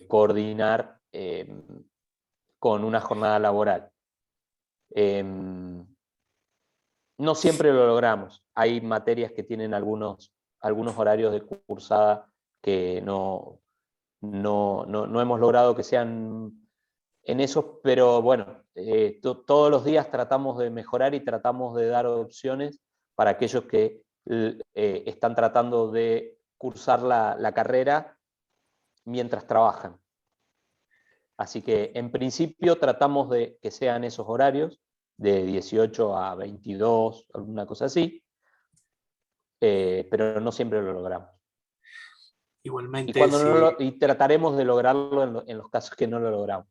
coordinar con una jornada laboral. No siempre lo logramos. Hay materias que tienen algunos horarios de cursada que no hemos logrado que sean en esos, pero bueno, todos los días tratamos de mejorar y tratamos de dar opciones para aquellos que están tratando de cursar la carrera mientras trabajan. Así que en principio tratamos de que sean esos horarios, de 18 a 22, alguna cosa así, pero no siempre lo logramos. Igualmente, y trataremos de lograrlo en los casos que no lo logramos.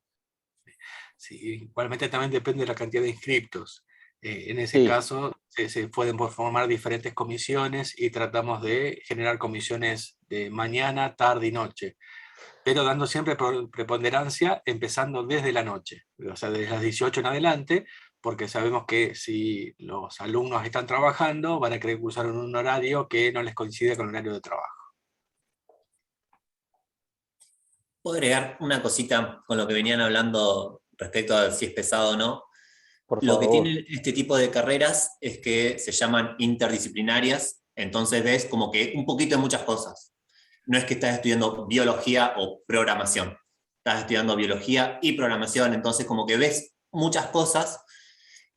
Sí, igualmente también depende de la cantidad de inscriptos. En ese caso se pueden formar diferentes comisiones y tratamos de generar comisiones de mañana, tarde y noche, pero dando siempre preponderancia empezando desde la noche, o sea, desde las 18 en adelante, porque sabemos que si los alumnos están trabajando van a querer cursar en un horario que no les coincide con el horario de trabajo. ¿Puedo agregar una cosita con lo que venían hablando respecto a si es pesado o no? Lo que tiene este tipo de carreras es que se llaman interdisciplinarias, entonces ves como que un poquito de muchas cosas. No es que estás estudiando biología o programación, estás estudiando biología y programación, entonces como que ves muchas cosas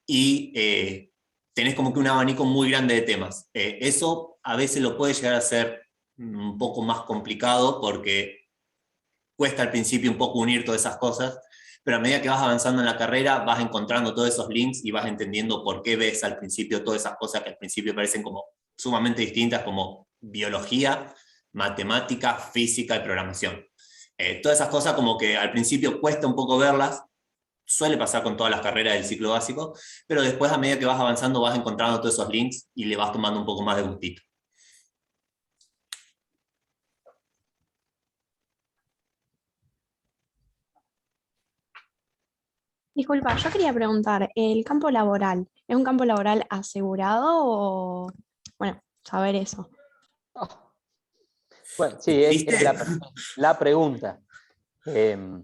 y tenés como que un abanico muy grande de temas. Eso a veces lo puede llegar a ser un poco más complicado porque cuesta al principio un poco unir todas esas cosas, pero a medida que vas avanzando en la carrera vas encontrando todos esos links y vas entendiendo por qué ves al principio todas esas cosas que al principio parecen como sumamente distintas, como biología, matemática, física y programación. Todas esas cosas como que al principio cuesta un poco verlas, suele pasar con todas las carreras del ciclo básico, pero después a medida que vas avanzando vas encontrando todos esos links y le vas tomando un poco más de gustito. Disculpa, yo quería preguntar, ¿el campo laboral es un campo laboral asegurado o, bueno, saber eso? Bueno, sí, es la pregunta. Yo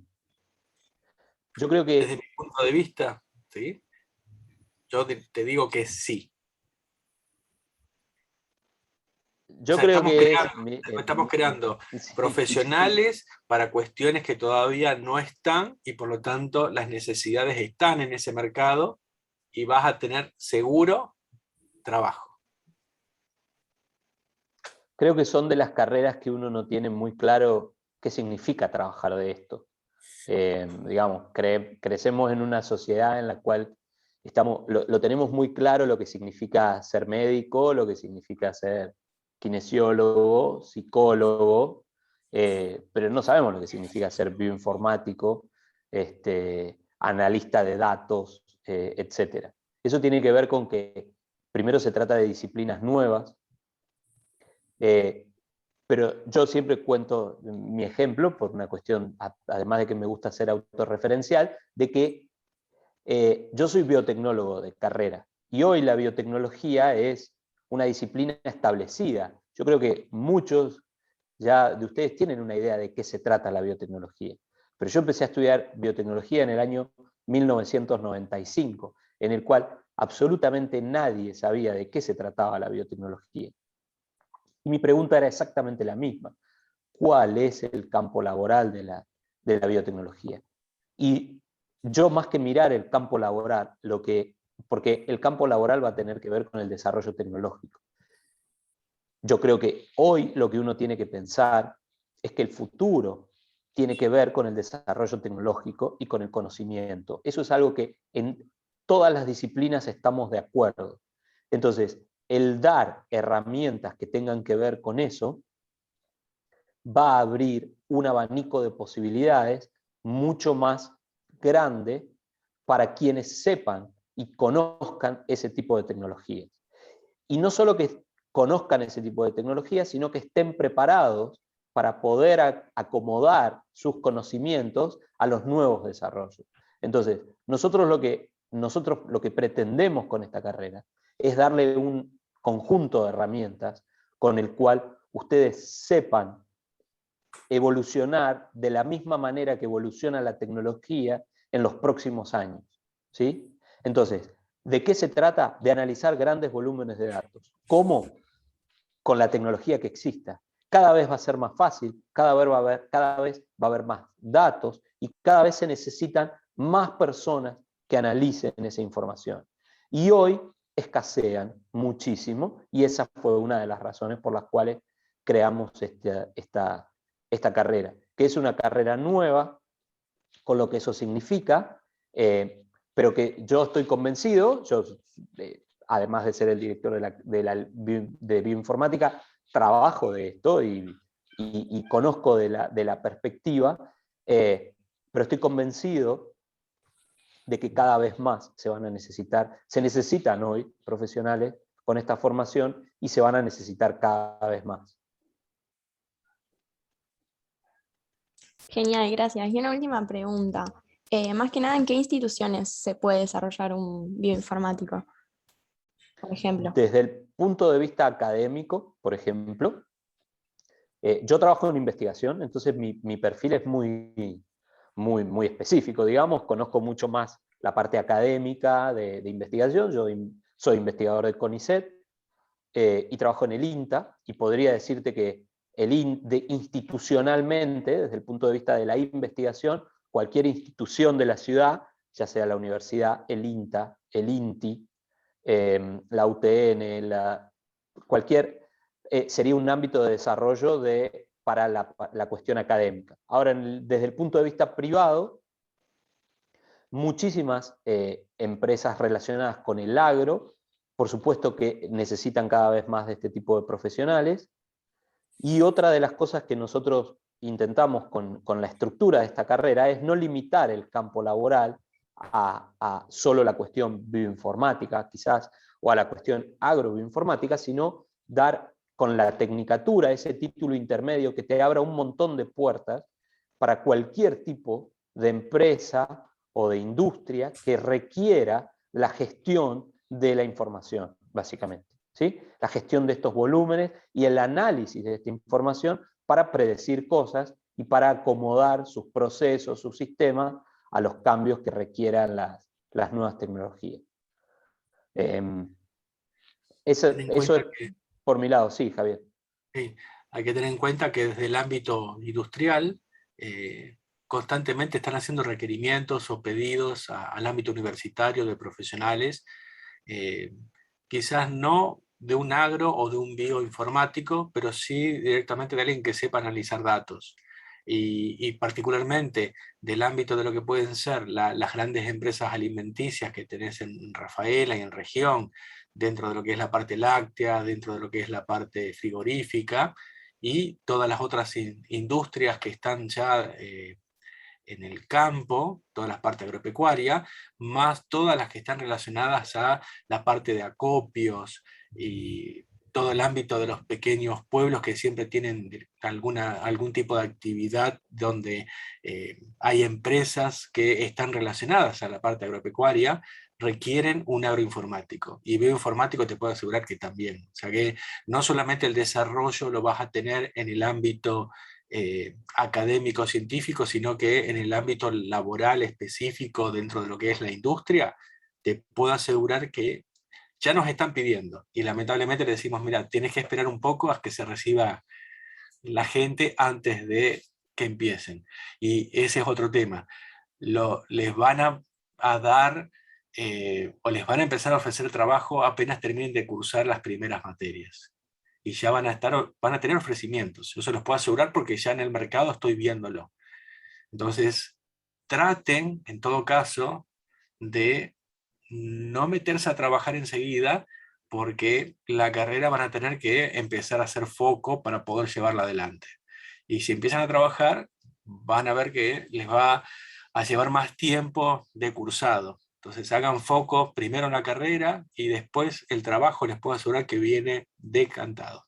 creo que... Desde mi punto de vista, ¿sí? Yo te digo que sí. Yo creo que estamos creando profesionales para cuestiones que todavía no están y por lo tanto las necesidades están en ese mercado y vas a tener seguro trabajo. Creo que son de las carreras que uno no tiene muy claro qué significa trabajar de esto. Digamos, crecemos en una sociedad en la cual lo tenemos muy claro lo que significa ser médico, lo que significa ser kinesiólogo, psicólogo, pero no sabemos lo que significa ser bioinformático, analista de datos, etc. Eso tiene que ver con que primero se trata de disciplinas nuevas, pero yo siempre cuento mi ejemplo por una cuestión, además de que me gusta ser autorreferencial, de que yo soy biotecnólogo de carrera y hoy la biotecnología es una disciplina establecida. Yo creo que muchos ya de ustedes tienen una idea de qué se trata la biotecnología. Pero yo empecé a estudiar biotecnología en el año 1995, en el cual absolutamente nadie sabía de qué se trataba la biotecnología. Y mi pregunta era exactamente la misma. ¿Cuál es el campo laboral de la biotecnología? Y yo, más que mirar el campo laboral, porque el campo laboral va a tener que ver con el desarrollo tecnológico. Yo creo que hoy lo que uno tiene que pensar es que el futuro tiene que ver con el desarrollo tecnológico y con el conocimiento. Eso es algo que en todas las disciplinas estamos de acuerdo. Entonces, el dar herramientas que tengan que ver con eso va a abrir un abanico de posibilidades mucho más grande para quienes sepan y conozcan ese tipo de tecnologías. Y no solo que conozcan ese tipo de tecnologías, sino que estén preparados para poder acomodar sus conocimientos a los nuevos desarrollos. Entonces, nosotros lo que pretendemos con esta carrera es darle un conjunto de herramientas con el cual ustedes sepan evolucionar de la misma manera que evoluciona la tecnología en los próximos años, ¿sí? Entonces, ¿de qué se trata? De analizar grandes volúmenes de datos. ¿Cómo? Con la tecnología que exista. Cada vez va a ser más fácil, cada vez va a haber más datos y cada vez se necesitan más personas que analicen esa información. Y hoy escasean muchísimo y esa fue una de las razones por las cuales creamos esta carrera, que es una carrera nueva, con lo que eso significa, pero que yo estoy convencido, además de ser el director de bioinformática, trabajo de esto y conozco de la perspectiva, pero estoy convencido de que cada vez más se necesitan hoy profesionales con esta formación y se van a necesitar cada vez más. Genial, gracias. Y una última pregunta. Más que nada, ¿en qué instituciones se puede desarrollar un bioinformático, por ejemplo? Desde el punto de vista académico, por ejemplo, yo trabajo en investigación, entonces mi perfil es muy específico, digamos, conozco mucho más la parte académica de investigación, yo soy investigador del CONICET y trabajo en el INTA, y podría decirte que institucionalmente, desde el punto de vista de la investigación, cualquier institución de la ciudad, ya sea la universidad, el INTA, el INTI, la UTN, sería un ámbito de desarrollo para la cuestión académica. Ahora, desde el punto de vista privado, muchísimas empresas relacionadas con el agro, por supuesto que necesitan cada vez más de este tipo de profesionales, y otra de las cosas que nosotros intentamos con la estructura de esta carrera es no limitar el campo laboral a solo la cuestión bioinformática, quizás, o a la cuestión agrobioinformática, sino dar con la tecnicatura ese título intermedio que te abra un montón de puertas para cualquier tipo de empresa o de industria que requiera la gestión de la información, básicamente. ¿Sí? La gestión de estos volúmenes y el análisis de esta información para predecir cosas y para acomodar sus procesos, sus sistemas a los cambios que requieran las nuevas tecnologías. Eso es por mi lado, sí, Javier. Sí, hay que tener en cuenta que desde el ámbito industrial constantemente están haciendo requerimientos o pedidos al ámbito universitario de profesionales, quizás no de un agro o de un bioinformático, pero sí directamente de alguien que sepa analizar datos. Y particularmente del ámbito de lo que pueden ser las grandes empresas alimenticias que tenés en Rafaela y en región, dentro de lo que es la parte láctea, dentro de lo que es la parte frigorífica, y todas las otras industrias que están ya en el campo, todas las partes agropecuarias, más todas las que están relacionadas a la parte de acopios y todo el ámbito de los pequeños pueblos que siempre tienen algún tipo de actividad donde hay empresas que están relacionadas a la parte agropecuaria, requieren un agroinformático. Y bioinformático te puedo asegurar que también. O sea que no solamente el desarrollo lo vas a tener en el ámbito académico científico, sino que en el ámbito laboral específico dentro de lo que es la industria, te puedo asegurar que ya nos están pidiendo y lamentablemente le decimos, mira, tienes que esperar un poco a que se reciba la gente antes de que empiecen. Y ese es otro tema. Les van a dar o les van a empezar a ofrecer trabajo apenas terminen de cursar las primeras materias. Y ya van a tener ofrecimientos. Yo se los puedo asegurar porque ya en el mercado estoy viéndolo. Entonces, traten, en todo caso, de no meterse a trabajar enseguida, porque la carrera van a tener que empezar a hacer foco para poder llevarla adelante. Y si empiezan a trabajar, van a ver que les va a llevar más tiempo de cursado. Entonces hagan foco primero en la carrera y después el trabajo les puedo asegurar que viene decantado.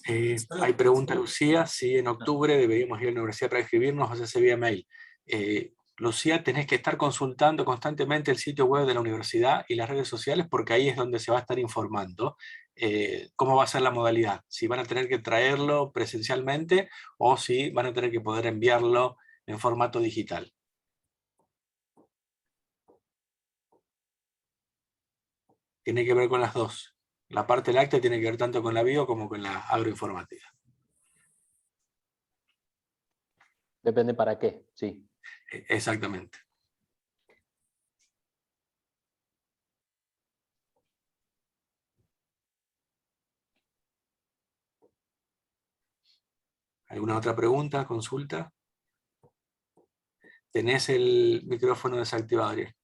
Hay pregunta, Lucía, si en octubre deberíamos ir a la universidad para inscribirnos o hacerse vía mail. Lucía, tenés que estar consultando constantemente el sitio web de la universidad y las redes sociales porque ahí es donde se va a estar informando. cómo va a ser la modalidad, si van a tener que traerlo presencialmente o si van a tener que poder enviarlo en formato digital. Tiene que ver con las dos. La parte láctea tiene que ver tanto con la bio como con la agroinformática. Depende para qué, sí. Exactamente. ¿Alguna otra pregunta, consulta? Tenés el micrófono desactivado, Ariel.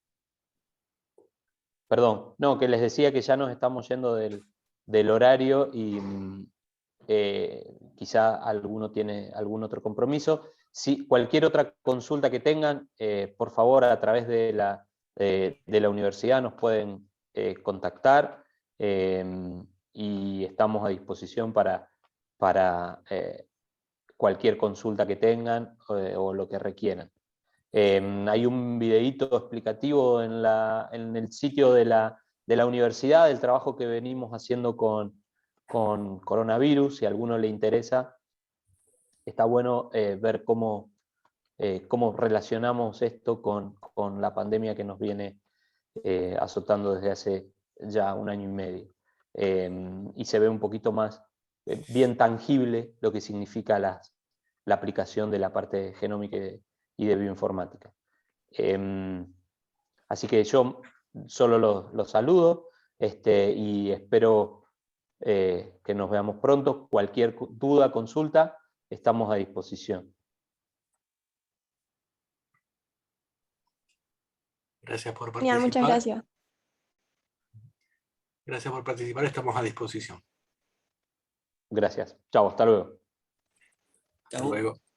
Perdón, no, que les decía que ya nos estamos yendo del horario y quizá alguno tiene algún otro compromiso. Si cualquier otra consulta que tengan, por favor, a través de la universidad nos pueden contactar y estamos a disposición para cualquier consulta que tengan o lo que requieran. Hay un videíto explicativo en el sitio de la universidad del trabajo que venimos haciendo con coronavirus. Si a alguno le interesa, está bueno ver cómo relacionamos esto con la pandemia que nos viene azotando desde hace ya 1 año y medio. Y se ve un poquito más bien tangible lo que significa la aplicación de la parte genómica y de bioinformática. Así que yo solo los saludo y espero que nos veamos pronto. Cualquier duda, consulta, estamos a disposición. Gracias por Genial, participar. muchas gracias. Gracias por participar, estamos a disposición. Gracias. Chao, hasta luego. Hasta luego.